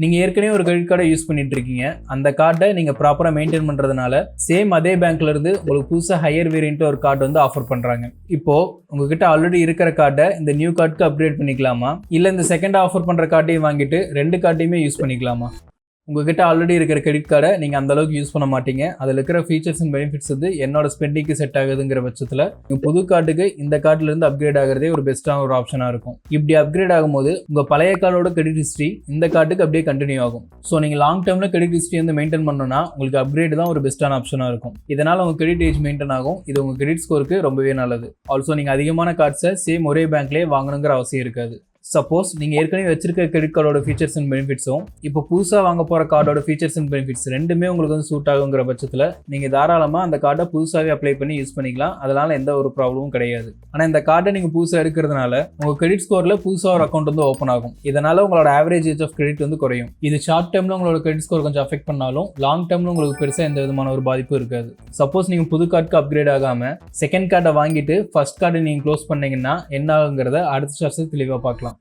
நீங்கள் ஏற்கனவே ஒரு கிரெடிட் கார்டை யூஸ் பண்ணிட்டு இருக்கீங்க, அந்த கார்டை நீங்கள் ப்ராப்பராக மெயின்டைன் பண்ணுறதுனால சேம் அதே பேங்க்ல இருந்து உங்களுக்கு புதுசாக ஹையர் வேரியன்ட் ஒரு கார்டு வந்து ஆஃபர் பண்ணுறாங்க. இப்போ உங்ககிட்ட ஆல்ரெடி இருக்கிற கார்டை இந்த நியூ கார்டுக்கு அப்கிரேட் பண்ணிக்கலாமா, இல்லை இந்த செகண்ட் ஆஃபர் பண்ணுற கார்டையும் வாங்கிட்டு ரெண்டு கார்டையுமே யூஸ் பண்ணிக்கலாமா? உங்ககிட்ட ஆல்ரெடி இருக்கிற கிரெடிட் கார்டை நீங்கள் அந்த அளவுக்கு யூஸ் பண்ண மாட்டீங்க, அதில் இருக்கிற ஃபீச்சர்ஸ் அண்ட் பெனிஃபிட்ஸ் வந்து என்னோட ஸ்பெண்டிங்க்கு செட் ஆகுதுங்கிற பட்சத்தில் நீங்கள் புது கார்டுக்கு இந்த கார்டுலேருந்து அப்கிரேட் ஆகிறதே ஒரு பெஸ்ட்டான ஒரு ஆப்ஷனாக இருக்கும். இப்படி அப்கிரேட் ஆகும்போது உங்கள் பழைய கார்டோட கிரெடிட் ஹிஸ்ட்ரி இந்த கார்டுக்கு அப்படியே கண்டினியூ ஆகும். ஸோ நீங்கள் லாங் டேர்மில் கிரெடிட் ஹிஸ்ட்ரி வந்து மெயின்டைன் பண்ணணும்னா உங்களுக்கு அப்கிரேட் தான் ஒரு பெஸ்ட்டான ஆப்ஷனாக இருக்கும். இதனால் உங்கள் கிரெடிட் ஏஜ் மெயின்டைன் ஆகும். இது உங்கள் கிரெடிட் ஸ்கோருக்கு ரொம்பவே நல்லது. ஆல்சோ நீங்கள் அதிகமான கார்ட்ஸை சேம் ஒரே பேங்க்லேயே வாங்கணுங்கிற அவசியம் இருக்காது. சப்போஸ் நீங்கள் ஏற்கனவே வச்சிருக்க கிரெடிட் கார்டோட ஃபீச்சர்ஸ் அண்ட் பெனிஃபிட்ஸும் இப்போ புதுசாக வாங்க போகிற கார்டோட ஃபீச்சர்ஸ் அண்ட் பெனிஃபிட்ஸ் ரெண்டுமே உங்களுக்கு வந்து சூட் ஆகுங்கிற பட்சத்தில் நீங்கள் தாராளமாக அந்த கார்டை புதுசாகவே அப்ளை பண்ணி யூஸ் பண்ணிக்கலாம். அதனால் எந்த ஒரு ப்ராப்ளமும் கிடையாது. ஆனால் இந்த கார்டை நீங்கள் புதுசாக இருக்கிறதுனால உங்கள் கிரெடிட் ஸ்கோரில் புதுசாக ஒரு அக்கௌண்ட் வந்து ஓப்பன் ஆகும். இதனால் உங்களோட ஆவரேஜ் ஏஜ் ஆஃப் கிரெடிட் வந்து குறையும். இது ஷார்ட் டேர்மில் உங்களோட கிரெடிட் ஸ்கோர் கொஞ்சம் அஃபெக்ட் பண்ணாலும் லாங் டேர்மில் உங்களுக்கு பெருசாக எந்த விதமான ஒரு பாதிப்பும் இருக்காது. சப்போஸ் நீங்கள் புது கார்டுக்கு அப்கிரேட் ஆகாமல் செகண்ட் கார்டை வாங்கிட்டு ஃபர்ஸ்ட் கார்டை நீங்கள் க்ளோஸ் பண்ணீங்கன்னா என்ன ஆகுங்கிறத அடுத்த சார்ஜ் தெளிவாக பார்க்கலாம்.